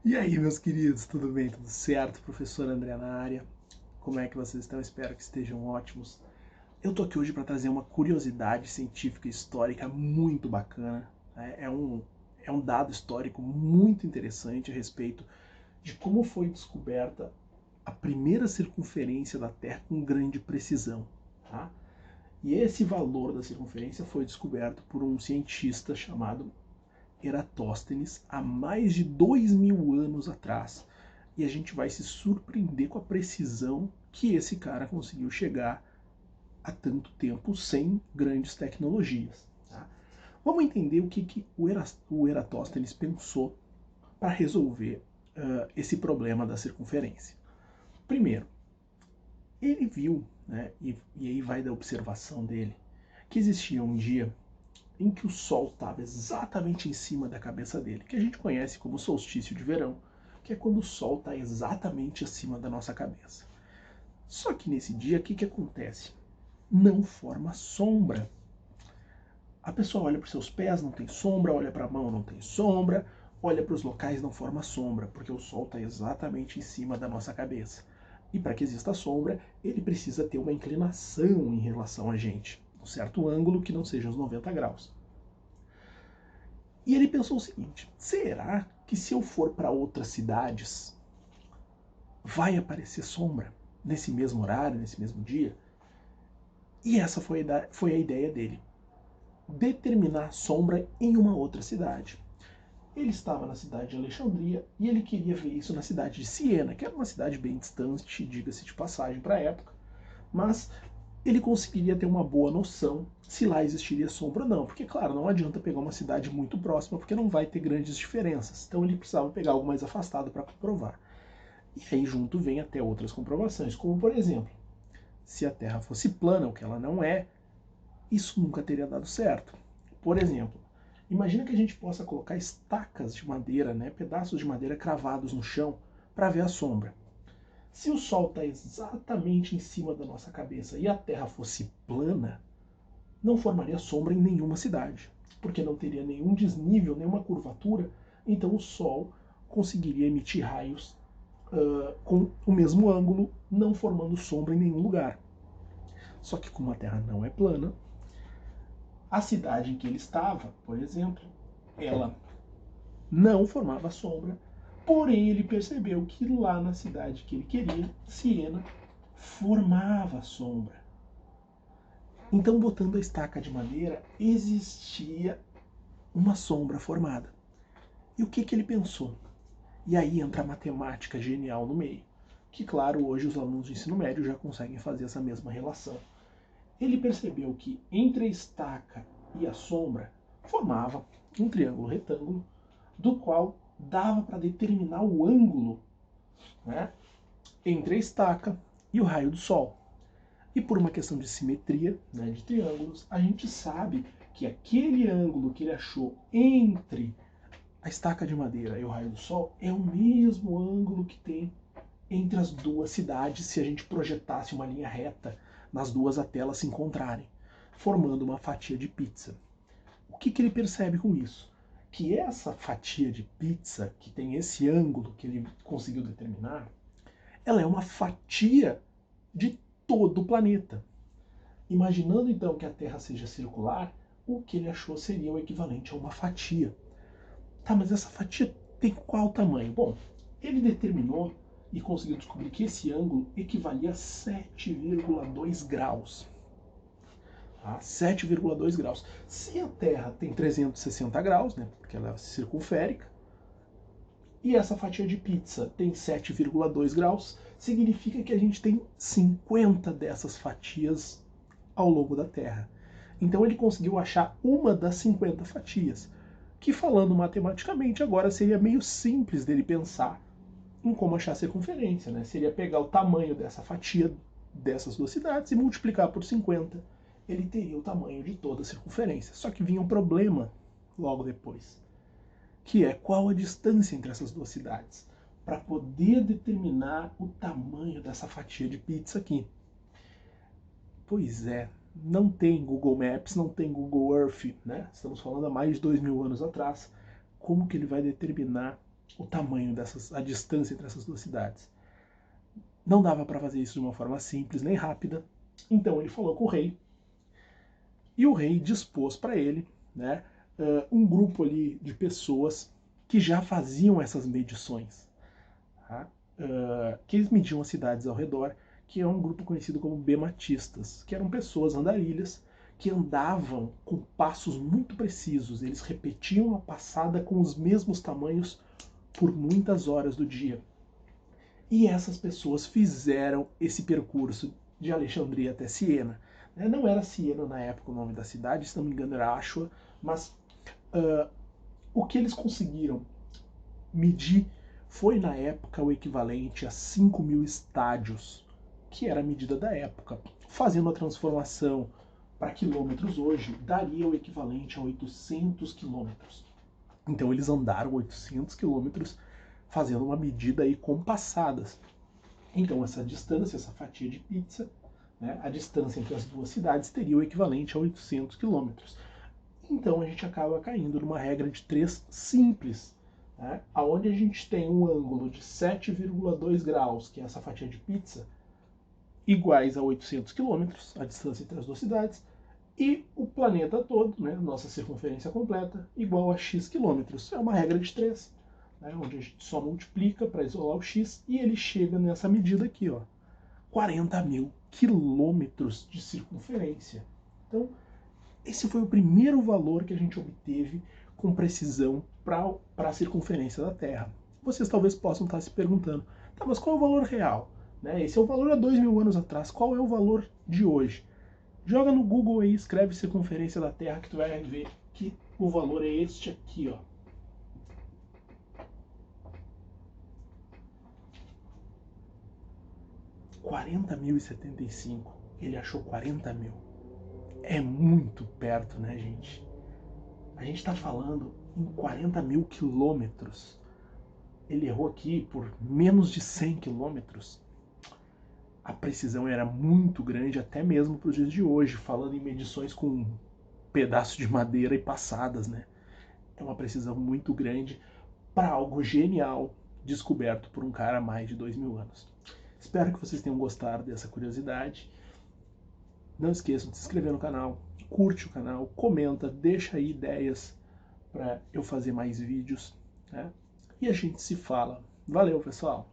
E aí, meus queridos, tudo bem? Tudo certo? Professor André na área. Como é que vocês estão? Espero que estejam ótimos. Eu tô aqui hoje para trazer uma curiosidade científica e histórica muito bacana. É um dado histórico muito interessante a respeito de como foi descoberta a primeira circunferência da Terra com grande precisão. Tá? E esse valor da circunferência foi descoberto por um cientista chamado Eratóstenes há mais de 2000 anos atrás. E a gente vai se surpreender com a precisão que esse cara conseguiu chegar há tanto tempo sem grandes tecnologias. Tá? Vamos entender o que o Eratóstenes pensou para resolver esse problema da circunferência. Primeiro, ele viu, né, e aí vai da observação dele, que existia um dia em que o Sol estava exatamente em cima da cabeça dele, que a gente conhece como solstício de verão, que é quando o Sol está exatamente acima da nossa cabeça. Só que nesse dia, o que acontece? Não forma sombra. A pessoa olha para os seus pés, não tem sombra, olha para a mão, não tem sombra, olha para os locais, não forma sombra, porque o Sol está exatamente em cima da nossa cabeça. E para que exista sombra, ele precisa ter uma inclinação em relação a gente, um certo ângulo que não seja os 90 graus. E ele pensou o seguinte: será que se eu for para outras cidades, vai aparecer sombra nesse mesmo horário, nesse mesmo dia? E essa foi a ideia dele: determinar sombra em uma outra cidade. Ele estava na cidade de Alexandria e ele queria ver isso na cidade de Siena, que era uma cidade bem distante, diga-se de passagem, para a época, mas ele conseguiria ter uma boa noção se lá existiria sombra ou não. Porque, claro, não adianta pegar uma cidade muito próxima, porque não vai ter grandes diferenças. Então ele precisava pegar algo mais afastado para comprovar. E aí junto vem até outras comprovações, como por exemplo, se a Terra fosse plana, o que ela não é, isso nunca teria dado certo. Por exemplo, imagina que a gente possa colocar estacas de madeira, né, pedaços de madeira cravados no chão para ver a sombra. Se o Sol está exatamente em cima da nossa cabeça e a Terra fosse plana, não formaria sombra em nenhuma cidade, porque não teria nenhum desnível, nenhuma curvatura, então o Sol conseguiria emitir raios com o mesmo ângulo, não formando sombra em nenhum lugar. Só que como a Terra não é plana, a cidade em que ele estava, por exemplo, ela não formava sombra, porém ele percebeu que lá na cidade que ele queria, Siena, formava sombra. Então, botando a estaca de madeira, existia uma sombra formada. E o que ele pensou? E aí entra a matemática genial no meio, que claro, hoje os alunos de ensino médio já conseguem fazer essa mesma relação. Ele percebeu que entre a estaca e a sombra formava um triângulo retângulo, do qual dava para determinar o ângulo, né, entre a estaca e o raio do Sol. E por uma questão de simetria, né, de triângulos, a gente sabe que aquele ângulo que ele achou entre a estaca de madeira e o raio do Sol é o mesmo ângulo que tem entre as duas cidades se a gente projetasse uma linha reta nas duas até elas se encontrarem, formando uma fatia de pizza. O que ele percebe com isso? Que essa fatia de pizza, que tem esse ângulo que ele conseguiu determinar, ela é uma fatia de todo o planeta. Imaginando então que a Terra seja circular, o que ele achou seria o equivalente a uma fatia. Tá, mas essa fatia tem qual tamanho? Bom, ele determinou e conseguiu descobrir que esse ângulo equivalia a 7,2 graus. Tá? 7,2 graus. Se a Terra tem 360 graus, né, porque ela é circunférica, e essa fatia de pizza tem 7,2 graus, significa que a gente tem 50 dessas fatias ao longo da Terra. Então ele conseguiu achar uma das 50 fatias, que falando matematicamente agora seria meio simples dele pensar em como achar a circunferência, né? Seria pegar o tamanho dessa fatia dessas duas cidades e multiplicar por 50. Ele teria o tamanho de toda a circunferência. Só que vinha um problema logo depois, que é qual a distância entre essas duas cidades, para poder determinar o tamanho dessa fatia de pizza aqui. Pois é, não tem Google Maps, não tem Google Earth, né? Estamos falando há mais de 2000 anos atrás. Como que ele vai determinar o tamanho a distância entre essas duas cidades. Não dava para fazer isso de uma forma simples nem rápida, então ele falou com o rei, e o rei dispôs para ele, né, um grupo ali de pessoas que já faziam essas medições, tá? Que eles mediam as cidades ao redor, que é um grupo conhecido como bematistas, que eram pessoas andarilhas que andavam com passos muito precisos, eles repetiam a passada com os mesmos tamanhos por muitas horas do dia. E essas pessoas fizeram esse percurso de Alexandria até Siena. Não era Siena na época o nome da cidade, se não me engano era Ashua, mas o que eles conseguiram medir foi na época o equivalente a 5.000 estádios, que era a medida da época. Fazendo a transformação para quilômetros hoje, daria o equivalente a 800 quilômetros. Então eles andaram 800 quilômetros fazendo uma medida aí com passadas. Então essa distância, essa fatia de pizza, né, a distância entre as duas cidades teria o equivalente a 800 quilômetros. Então a gente acaba caindo numa regra de 3 simples, né, onde a gente tem um ângulo de 7,2 graus, que é essa fatia de pizza, iguais a 800 quilômetros, a distância entre as duas cidades, e o planeta todo, né, nossa circunferência completa, igual a x quilômetros. É uma regra de 3, né, onde a gente só multiplica para isolar o x e ele chega nessa medida aqui, ó, 40.000 quilômetros de circunferência. Então, esse foi o primeiro valor que a gente obteve com precisão para a circunferência da Terra. Vocês talvez possam estar se perguntando, tá, mas qual é o valor real? Né? Esse é o valor há 2.000 anos atrás, qual é o valor de hoje? Joga no Google aí, escreve circunferência da Terra que tu vai ver que o valor é este aqui, ó. $40.075. Ele achou 40.000. É muito perto, né, gente? A gente está falando em 40.000 quilômetros. Ele errou aqui por menos de 100 quilômetros. A precisão era muito grande, até mesmo para os dias de hoje, falando em medições com pedaço de madeira e passadas, né? É uma precisão muito grande para algo genial descoberto por um cara há mais de 2.000 anos. Espero que vocês tenham gostado dessa curiosidade. Não esqueçam de se inscrever no canal, curte o canal, comenta, deixa aí ideias para eu fazer mais vídeos, né? E a gente se fala. Valeu, pessoal!